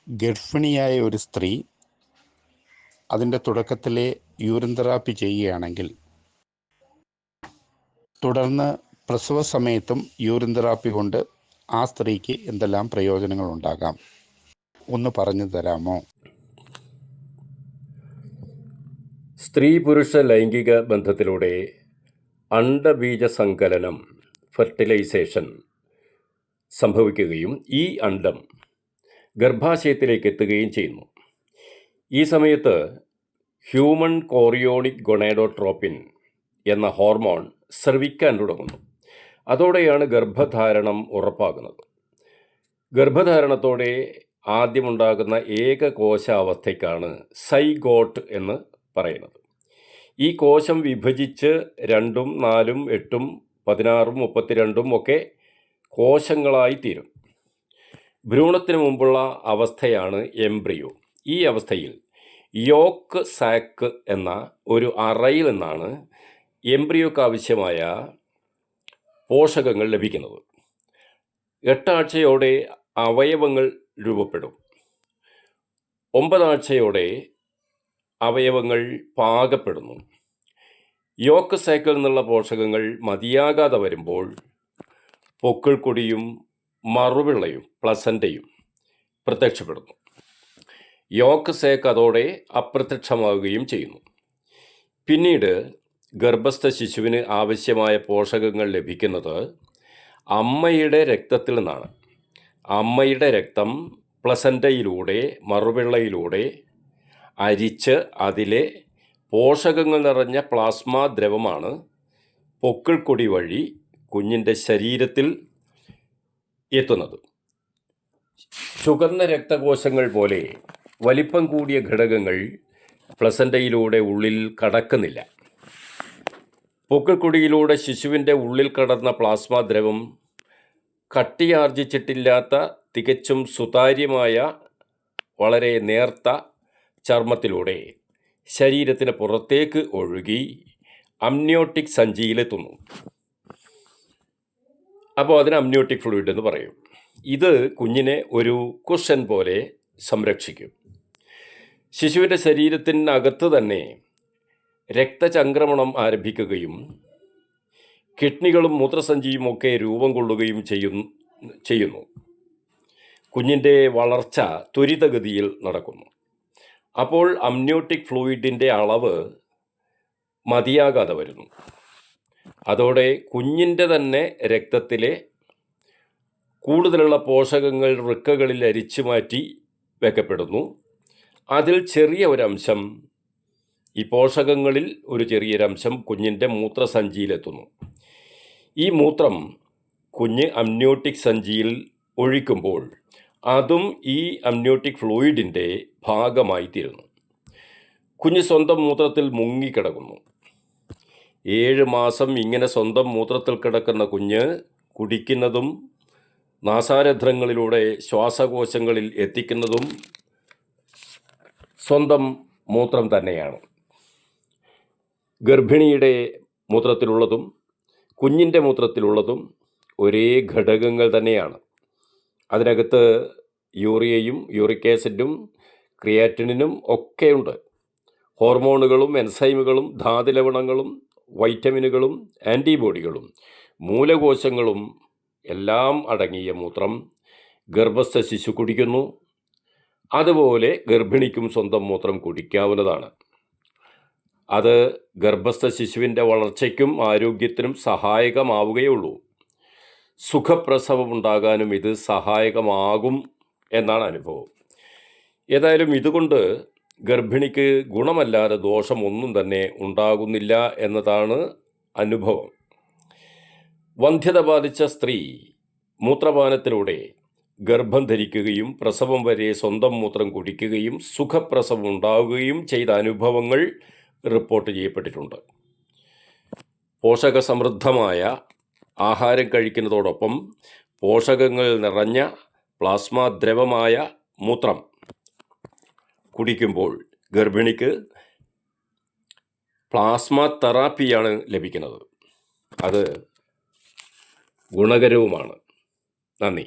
ഗർഭിണിയായ ഒരു സ്ത്രീ അതിൻ്റെ തുടക്കത്തിലെ യൂറിൻ തെറാപ്പി ചെയ്യുകയാണെങ്കിൽ തുടർന്ന് പ്രസവ സമയത്തും യൂറിൻ തെറാപ്പി കൊണ്ട് ആ സ്ത്രീക്ക് എന്തെല്ലാം പ്രയോജനങ്ങളുണ്ടാകാം ഒന്ന് പറഞ്ഞു തരാമോ? സ്ത്രീ പുരുഷ ലൈംഗിക ബന്ധത്തിലൂടെ അണ്ഡബീജ സങ്കലനം ഫെർട്ടിലൈസേഷൻ സംഭവിക്കുകയും ഈ അണ്ഡം ഗർഭാശയത്തിലേക്ക് എത്തുകയും ചെയ്യുന്നു. ഈ സമയത്ത് ഹ്യൂമൻ കോറിയോണിക് ഗൊണാഡോട്രോപ്പിൻ എന്ന ഹോർമോൺ സ്രവിക്കാൻ തുടങ്ങുന്നു. അതോടെയാണ് ഗർഭധാരണം ഉറപ്പാകുന്നത്. ഗർഭധാരണത്തോടെ ആദ്യമുണ്ടാകുന്ന ഏകകോശാവസ്ഥയ്ക്കാണ് സൈഗോട്ട് എന്ന് പറയുന്നത്. ഈ കോശം വിഭജിച്ച് 2ഉം 4ഉം 8ഉം 16ഉം 32ഉം ഒക്കെ കോശങ്ങളായി തീരും. ഭ്രൂണത്തിന് മുമ്പുള്ള അവസ്ഥയാണ് എംബ്രിയോ. ഈ അവസ്ഥയിൽ യോക്ക് സാക്ക് എന്ന ഒരു അറയിൽ നിന്നാണ് എംബ്രിയോക്ക് ആവശ്യമായ പോഷകങ്ങൾ ലഭിക്കുന്നത്. 8 ആഴ്ചയോടെ അവയവങ്ങൾ രൂപപ്പെടും. 9 ആഴ്ചയോടെ അവയവങ്ങൾ പാകപ്പെടുന്നു. യോക്ക് സാക്കിൽ നിന്നുള്ള പോഷകങ്ങൾ മതിയാകാതെ വരുമ്പോൾ പൊക്കിൾക്കൊടിയും മറുപിള്ളയും പ്ലസൻ്റയും പ്രത്യക്ഷപ്പെടുന്നു. യോക്ക് സാക്ക് അതോടെ അപ്രത്യക്ഷമാവുകയും ചെയ്യുന്നു. പിന്നീട് ഗർഭസ്ഥ ശിശുവിന് ആവശ്യമായ പോഷകങ്ങൾ ലഭിക്കുന്നത് അമ്മയുടെ രക്തത്തിൽ നിന്നാണ്. അമ്മയുടെ രക്തം പ്ലസൻ്റയിലൂടെ മറുപിള്ളയിലൂടെ അരിച്ച് അതിലെ പോഷകങ്ങൾ നിറഞ്ഞ പ്ലാസ്മ ദ്രവമാണ് പൊക്കിൾക്കൊടി വഴി കുഞ്ഞിൻ്റെ ശരീരത്തിൽ എത്തുന്നത്. ചുവന്ന രക്തകോശങ്ങൾ പോലെ വലിപ്പം കൂടിയ ഘടകങ്ങൾ പ്ലസൻ്റയിലൂടെ ഉള്ളിൽ കടക്കുന്നില്ല. പൊക്കിൾക്കൊടിയിലൂടെ ശിശുവിൻ്റെ ഉള്ളിൽ കടന്ന പ്ലാസ്മ ദ്രവം കട്ടിയാർജിച്ചിട്ടില്ലാത്ത തികച്ചും സുതാര്യമായ വളരെ നേർത്ത ചർമ്മത്തിലൂടെ ശരീരത്തിന് പുറത്തേക്ക് ഒഴുകി അമ്നിയോട്ടിക് സഞ്ചിയിലെത്തുന്നു. അപ്പോൾ അതിന് അമ്നിയോട്ടിക് ഫ്ലൂയിഡ് എന്ന് പറയും. ഇത് കുഞ്ഞിനെ ഒരു കുഷൻ പോലെ സംരക്ഷിക്കും. ശിശുവിൻ്റെ ശരീരത്തിനകത്ത് തന്നെ രക്തചംക്രമണം ആരംഭിക്കുകയും കിഡ്നികളും മൂത്രസഞ്ചിയും ഒക്കെ രൂപം കൊള്ളുകയും ചെയ്യുന്നു. കുഞ്ഞിൻ്റെ വളർച്ച ത്വരിതഗതിയിൽ നടക്കുന്നു. അപ്പോൾ അമ്നിയോട്ടിക് ഫ്ലൂയിഡിൻ്റെ അളവ് മതിയാകാതെ വരുന്നു. അതോടെ കുഞ്ഞിൻ്റെ തന്നെ രക്തത്തിലെ കൂടുതലുള്ള പോഷകങ്ങൾ വൃക്കകളിൽ അരിച്ചു മാറ്റി വെക്കപ്പെടുന്നു. അതിൽ ചെറിയ ഒരംശം, ഈ പോഷകങ്ങളിൽ ഒരു ചെറിയൊരംശം കുഞ്ഞിൻ്റെ മൂത്രസഞ്ചിയിലെത്തുന്നു. ഈ മൂത്രം കുഞ്ഞ് അമ്നിയോട്ടിക് സഞ്ചിയിൽ ഒഴിക്കുമ്പോൾ അതും ഈ അമ്നിയോട്ടിക് ഫ്ലൂയിഡിൻ്റെ ഭാഗമായി തീരുന്നു. കുഞ്ഞ് സ്വന്തം മൂത്രത്തിൽ മുങ്ങിക്കിടക്കുന്നു. 7 മാസം ഇങ്ങനെ സ്വന്തം മൂത്രത്തിൽ കിടക്കുന്ന കുഞ്ഞ് കുടിക്കുന്നതും നാസാരന്ധ്രങ്ങളിലൂടെ ശ്വാസകോശങ്ങളിൽ എത്തിക്കുന്നതും സ്വന്തം മൂത്രം തന്നെയാണ്. ഗർഭിണിയുടെ മൂത്രത്തിലുള്ളതും കുഞ്ഞിൻ്റെ മൂത്രത്തിലുള്ളതും ഒരേ ഘടകങ്ങൾ തന്നെയാണ്. അതിനകത്ത് യൂറിയയും യൂറിക് ആസിഡും ക്രിയാറ്റിനും ഒക്കെയുണ്ട്. ഹോർമോണുകളും എൻസൈമുകളും ധാതുലവണങ്ങളും വൈറ്റമിനുകളും ആൻറ്റിബോഡികളും മൂലകോശങ്ങളും എല്ലാം അടങ്ങിയ മൂത്രം ഗർഭസ്ഥ ശിശു കുടിക്കുന്നു. അതുപോലെ ഗർഭിണിക്കും സ്വന്തം മൂത്രം കുടിക്കാവുന്നതാണ്. അത് ഗർഭസ്ഥ ശിശുവിൻ്റെ വളർച്ചയ്ക്കും ആരോഗ്യത്തിനും സഹായകമാവുകയുള്ളൂ. സുഖപ്രസവമുണ്ടാകാനും ഇത് സഹായകമാകും എന്നാണ് അനുഭവം. ഏതായാലും ഇതുകൊണ്ട് ഗർഭിണിക്ക് ഗുണമല്ലാതെ ദോഷമൊന്നും തന്നെ ഉണ്ടാകുന്നില്ല എന്നതാണ് അനുഭവം. വന്ധ്യത ബാധിച്ച സ്ത്രീ മൂത്രപാനത്തിലൂടെ ഗർഭം ധരിക്കുകയും പ്രസവം വരെ സ്വന്തം മൂത്രം കുടിക്കുകയും സുഖപ്രസവം ഉണ്ടാവുകയും ചെയ്ത അനുഭവങ്ങൾ റിപ്പോർട്ട് ചെയ്യപ്പെട്ടിട്ടുണ്ട്. പോഷകസമൃദ്ധമായ ആഹാരം കഴിക്കുന്നതോടൊപ്പം പോഷകങ്ങൾ നിറഞ്ഞ പ്ലാസ്മ ദ്രവമായ മൂത്രം കുടിക്കുമ്പോൾ ഗർഭിണിക്ക് പ്ലാസ്മ തെറാപ്പിയാണ് ലഭിക്കുന്നത്. അത് ഗുണകരവുമാണ്. നന്ദി.